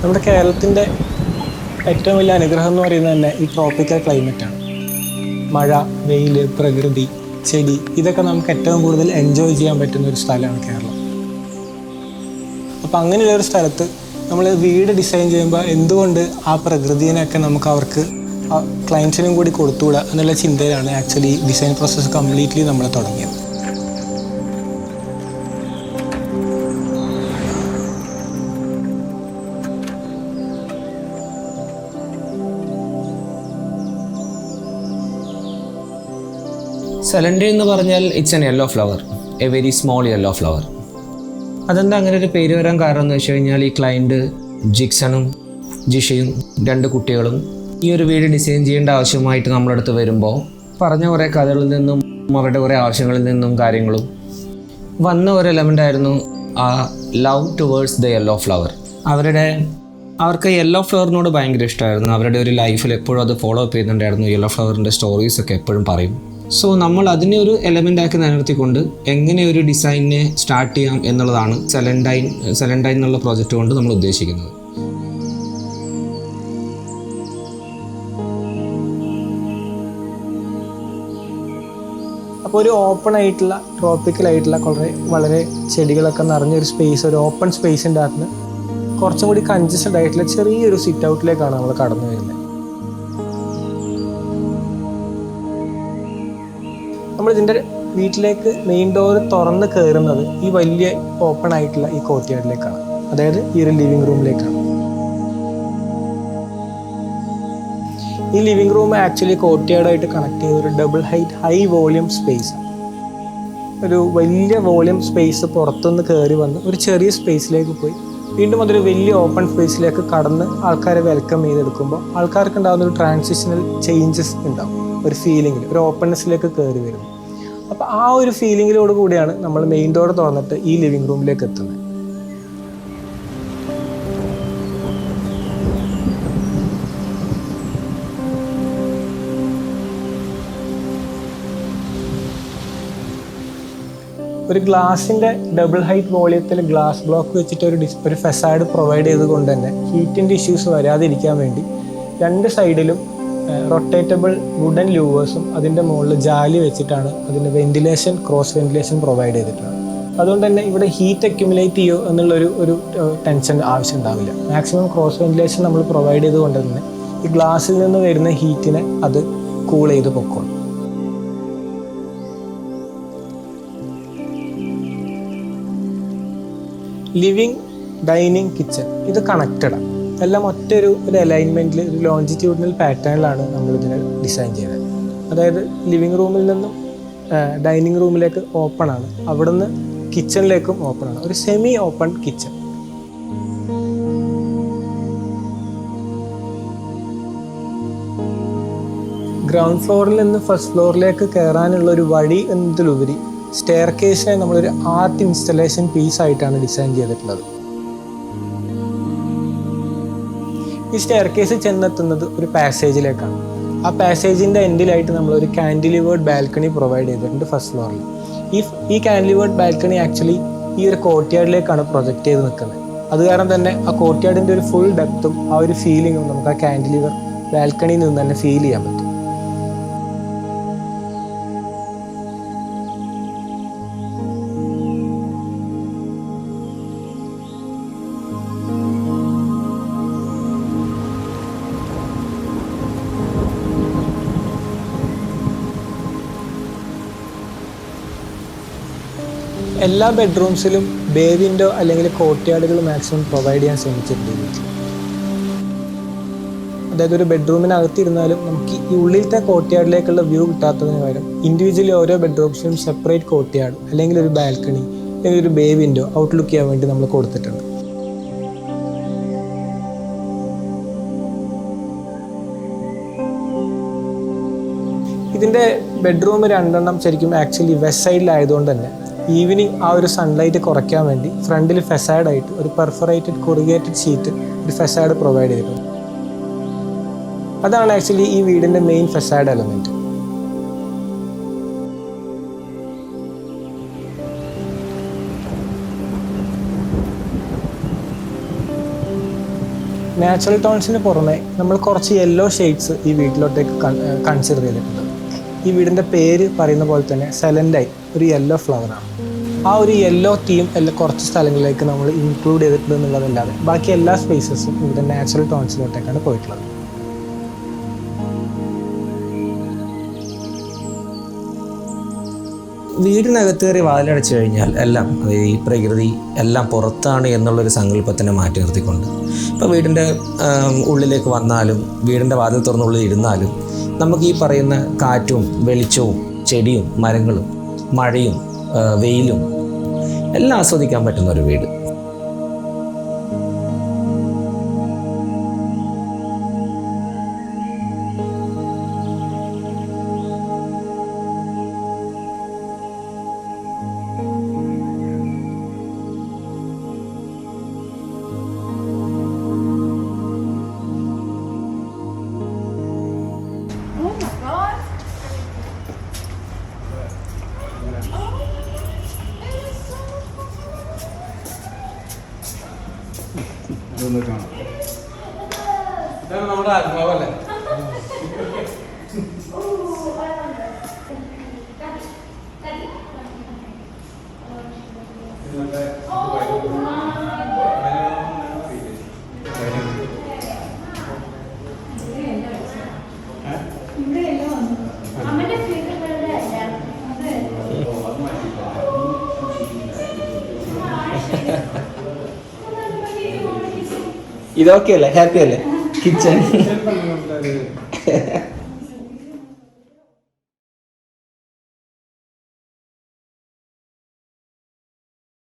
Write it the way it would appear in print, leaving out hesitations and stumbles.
നമ്മുടെ കേരളത്തിൻ്റെ ഏറ്റവും വലിയ അനുഗ്രഹം എന്ന് പറയുന്നത് തന്നെ ഈ ട്രോപ്പിക്കൽ ക്ലൈമറ്റാണ്. മഴ, വെയിൽ, പ്രകൃതി, ചെടി, ഇതൊക്കെ നമുക്ക് ഏറ്റവും കൂടുതൽ എൻജോയ് ചെയ്യാൻ പറ്റുന്ന ഒരു സ്ഥലമാണ് കേരളം. അപ്പോൾ അങ്ങനെയുള്ളൊരു സ്ഥലത്ത് നമ്മൾ വീട് ഡിസൈൻ ചെയ്യുമ്പോൾ എന്തുകൊണ്ട് ആ പ്രകൃതിനെയൊക്കെ നമുക്ക് അവർക്ക് ക്ലയൻസിനും കൂടി കൊടുത്തുകൂടാ എന്നുള്ള ചിന്തയിലാണ് ആക്ച്വലി ഡിസൈൻ പ്രോസസ്സ് കംപ്ലീറ്റ്ലി നമ്മൾ തുടങ്ങിയത്. സെലൻഡ്രി എന്ന് പറഞ്ഞാൽ it's an yellow flower, A very small yellow flower. അതെന്താ അങ്ങനെ ഒരു പേര് വരാൻ കാരണം എന്ന് വെച്ച് കഴിഞ്ഞാൽ ഈ ക്ലയൻറ്റ് ജിക്സണും ജിഷയും 2 കുട്ടികളും ഈ ഒരു വീട് ഡിസൈൻ ചെയ്യേണ്ട ആവശ്യമായിട്ട് നമ്മുടെ അടുത്ത് വരുമ്പോൾ പറഞ്ഞ കുറേ കഥകളിൽ നിന്നും അവരുടെ കുറേ ആവശ്യങ്ങളിൽ നിന്നും കാര്യങ്ങളും വന്ന ഒരു എലമെൻ്റ് ആയിരുന്നു ആ love towards the yellow flower. അവർക്ക് യെല്ലോ ഫ്ലവറിനോട് ഭയങ്കര ഇഷ്ടമായിരുന്നു. അവരുടെ ഒരു ലൈഫിൽ എപ്പോഴും അത് ഫോളോ അപ്പ് ചെയ്യുന്നുണ്ടായിരുന്നു. യെല്ലോ ഫ്ലവറിൻ്റെ സ്റ്റോറീസൊക്കെ എപ്പോഴും പറയും. സോ നമ്മൾ അതിനെ ഒരു എലമെൻ്റ് ആക്കി നിലനിർത്തിക്കൊണ്ട് എങ്ങനെ ഒരു ഡിസൈനിനെ സ്റ്റാർട്ട് ചെയ്യാം എന്നുള്ളതാണ് സെലൻഡൈൻ എന്നുള്ള പ്രോജക്റ്റ് കൊണ്ട് നമ്മൾ ഉദ്ദേശിക്കുന്നത്. അപ്പോൾ ഒരു ഓപ്പൺ ആയിട്ടുള്ള ട്രോപ്പിക്കൽ ആയിട്ടുള്ള വളരെ ചെടികളൊക്കെ നിറഞ്ഞൊരു സ്പേസ്, ഒരു ഓപ്പൺ സ്പേസിൻ്റെ അകത്ത് കുറച്ചും കൂടി കൺജസ്റ്റഡ് ആയിട്ടുള്ള ചെറിയൊരു സിറ്റ് ഔട്ടിലേക്കാണ് നമ്മൾ കടന്നു വരുന്നത്. നമ്മളിതിൻ്റെ വീട്ടിലേക്ക് മെയിൻ ഡോർ തുറന്ന് കയറുന്നത് ഈ വലിയ ഓപ്പൺ ആയിട്ടുള്ള ഈ കോർട്ട്യാർഡിലേക്കാണ്, അതായത് ഈ ഒരു ലിവിങ് റൂമിലേക്കാണ്. ഈ ലിവിങ് റൂം ആക്ച്വലി കോർട്ട്യാർഡായിട്ട് കണക്ട് ചെയ്ത ഒരു double height high volume space ആണ്. ഒരു വലിയ വോളിയം സ്പേസ് പുറത്തുനിന്ന് കയറി വന്ന് ഒരു ചെറിയ സ്പേസിലേക്ക് പോയി വീണ്ടും അതൊരു വലിയ ഓപ്പൺ സ്പേസിലേക്ക് കടന്ന് ആൾക്കാരെ വെൽക്കം ചെയ്തെടുക്കുമ്പോൾ ആൾക്കാർക്ക് ഉണ്ടാകുന്ന ഒരു ട്രാൻസിഷണൽ ചേഞ്ചസ് ഉണ്ടാവും. ഒരു ഫീലിങ്ങിൽ, ഒരു ഓപ്പൺനെസ്സിലേക്ക് കയറി വരുന്നു. അപ്പോൾ ആ ഒരു ഫീലിങ്ങിലോട് കൂടിയാണ് നമ്മൾ മെയിൻ ഡോർ തുറന്നിട്ട് ഈ ലിവിങ് റൂമിലേക്ക് എത്തുന്നത്. ഒരു ഗ്ലാസിൻ്റെ ഡബിൾ ഹൈറ്റ് വോളിയത്തിൽ ഗ്ലാസ് ബ്ലോക്ക് വെച്ചിട്ട് ഒരു ഫെസാഡ് പ്രൊവൈഡ് ചെയ്തുകൊണ്ട് തന്നെ ഹീറ്റിൻ്റെ ഇഷ്യൂസ് വരാതിരിക്കാൻ വേണ്ടി 2 സൈഡിലും റൊട്ടേറ്റബിൾ വുഡൻ ലൂവേഴ്സും അതിൻ്റെ മുകളിൽ ജാലി വെച്ചിട്ടാണ് അതിൻ്റെ ക്രോസ് വെന്റിലേഷൻ പ്രൊവൈഡ് ചെയ്തിട്ടുള്ളത്. അതുകൊണ്ട് തന്നെ ഇവിടെ ഹീറ്റ് അക്യുമുലേറ്റ് ചെയ്യോ എന്നുള്ളൊരു ടെൻഷൻ ആവശ്യം ഉണ്ടാവില്ല. മാക്സിമം ക്രോസ് വെന്റിലേഷൻ നമ്മൾ പ്രൊവൈഡ് ചെയ്തുകൊണ്ട് തന്നെ ഈ ഗ്ലാസ്സിൽ നിന്ന് വരുന്ന ഹീറ്റിനെ അത് കൂൾ ചെയ്ത് പൊക്കോളും. ലിവിങ്, ഡൈനിങ്, കിച്ചൺ ഇത് കണക്റ്റഡാണ്. എല്ലാം ഒരു അലൈൻമെൻറ്റിൽ, ഒരു ലോഞ്ചിറ്റ്യൂഡിനൽ പാറ്റേണിലാണ് നമ്മളിതിനെ ഡിസൈൻ ചെയ്തത്. അതായത് ലിവിങ് റൂമിൽ നിന്നും ഡൈനിങ് റൂമിലേക്ക് ഓപ്പൺ ആണ്, അവിടുന്ന് കിച്ചണിലേക്കും ഓപ്പൺ ആണ്. ഒരു സെമി ഓപ്പൺ കിച്ചൺ. ഗ്രൗണ്ട് ഫ്ലോറിൽ നിന്ന് ഫസ്റ്റ് ഫ്ലോറിലേക്ക് കയറാനുള്ള ഒരു വഴി എന്നതിലുപരി സ്റ്റെയർ കേസിനെ നമ്മളൊരു ആർട്ട് ഇൻസ്റ്റലേഷൻ പീസായിട്ടാണ് ഡിസൈൻ ചെയ്തിട്ടുള്ളത്. ഈ സ്റ്റെയർ കേസ് ചെന്നെത്തുന്നത് ഒരു പാസേജിലേക്കാണ്. ആ പാസേജിൻ്റെ എൻഡിലായിട്ട് നമ്മളൊരു കാൻഡിലിവേർഡ് ബാൽക്കണി പ്രൊവൈഡ് ചെയ്തിട്ടുണ്ട് ഫസ്റ്റ് ഫ്ലോറിൽ. ഈ കാൻഡിലിവേർഡ് ബാൽക്കണി ആക്ച്വലി ഈ ഒരു കോർട്ട്യാർഡിലേക്കാണ് പ്രൊജക്റ്റ് ചെയ്ത് നിൽക്കുന്നത്. അത് കാരണം തന്നെ ആ കോർട്ട്യാർഡിൻ്റെ ഒരു ഫുൾ ഡെപ്തും ആ ഒരു ഫീലിങ്ങും നമുക്ക് ആ കാൻഡിലിവർ ബാൽക്കണിയിൽ നിന്ന് തന്നെ ഫീൽ ചെയ്യാൻ പറ്റും. എല്ലാ ബെഡ്റൂംസിലും ബേ വിൻഡോ അല്ലെങ്കിൽ കോർട്ട്യാർഡുകൾ മാക്സിമം പ്രൊവൈഡ് ചെയ്യാൻ ശ്രമിച്ചിട്ടുണ്ട്. അതായത് ഒരു ബെഡ്റൂമിനകത്തിരുന്നാലും നമുക്ക് ഈ ഉള്ളിലത്തെ കോർട്ട്യാർഡിലേക്കുള്ള വ്യൂ കിട്ടാത്തതിന് പകരം ഇൻഡിവിജ്വലി ഓരോ ബെഡ്റൂംസിലും സെപ്പറേറ്റ് കോർട്ട്യാർഡ് അല്ലെങ്കിൽ ഒരു ബാൽക്കണി അല്ലെങ്കിൽ ഒരു ബേ വിൻഡോ ഔട്ട്ലുക്ക് ചെയ്യാൻ വേണ്ടി നമ്മൾ കൊടുത്തിട്ടുണ്ട്. ഇതിൻ്റെ ബെഡ്റൂം 2 ശരിക്കും ആക്ച്വലി വെസ്റ്റ് സൈഡിലായതുകൊണ്ട് തന്നെ ഈവനിങ് ആ ഒരു സൺലൈറ്റ് കുറയ്ക്കാൻ വേണ്ടി ഫ്രണ്ടിൽ ഫെസാഡായിട്ട് ഒരു പെർഫറേറ്റഡ് കൊറിഗേറ്റഡ് ഷീറ്റ് ഒരു ഫെസാഡ് പ്രൊവൈഡ് ചെയ്തിട്ടുണ്ട്. അതാണ് ആക്ച്വലി ഈ വീടിൻ്റെ മെയിൻ ഫെസാഡ് എലമെൻറ്റ്. നാച്ചുറൽ ടോൺസിന് പുറമെ നമ്മൾ കുറച്ച് യെല്ലോ ഷെയ്ഡ്സ് ഈ വീട്ടിലോട്ടേക്ക് കൺസിഡർ ചെയ്തിട്ടുണ്ട്. ഈ വീടിൻ്റെ പേര് പറയുന്ന പോലെ തന്നെ സെലൻഡായി ഒരു യെല്ലോ ഫ്ലവറാണ്. ആ ഒരു യെല്ലോ തീം കുറച്ച് സ്ഥലങ്ങളിലേക്ക് നമ്മൾ ഇൻക്ലൂഡ് ചെയ്തിട്ടുണ്ട് എന്നുള്ളതല്ലാതെ ബാക്കി എല്ലാ സ്പേസസും ഇവിടെ നാച്ചുറൽ ടോൺസിലോട്ടേക്കാണ് പോയിട്ടുള്ളത്. വീടിനകത്ത് കയറി വാതിലടച്ചു കഴിഞ്ഞാൽ എല്ലാം, അതായത് ഈ പ്രകൃതി എല്ലാം പുറത്താണ് എന്നുള്ളൊരു സങ്കല്പത്തിനെ മാറ്റി നിർത്തിക്കൊണ്ട് ഇപ്പോൾ വീടിൻ്റെ ഉള്ളിലേക്ക് വന്നാലും വീടിൻ്റെ വാതിൽ തുറന്നുള്ളിൽ ഇരുന്നാലും നമുക്ക് ഈ പറയുന്ന കാറ്റും വെളിച്ചവും ചെടിയും മരങ്ങളും മഴയും വെയിലും എല്ലാം ആസ്വദിക്കാൻ പറ്റുന്ന ഒരു വീട്. ഇതാണ് നമ്മുടെ ആത്മാവല്ലേ. ഇതൊക്കെ അല്ലേ, ഹാപ്പി അല്ലേ കിച്ചൺ?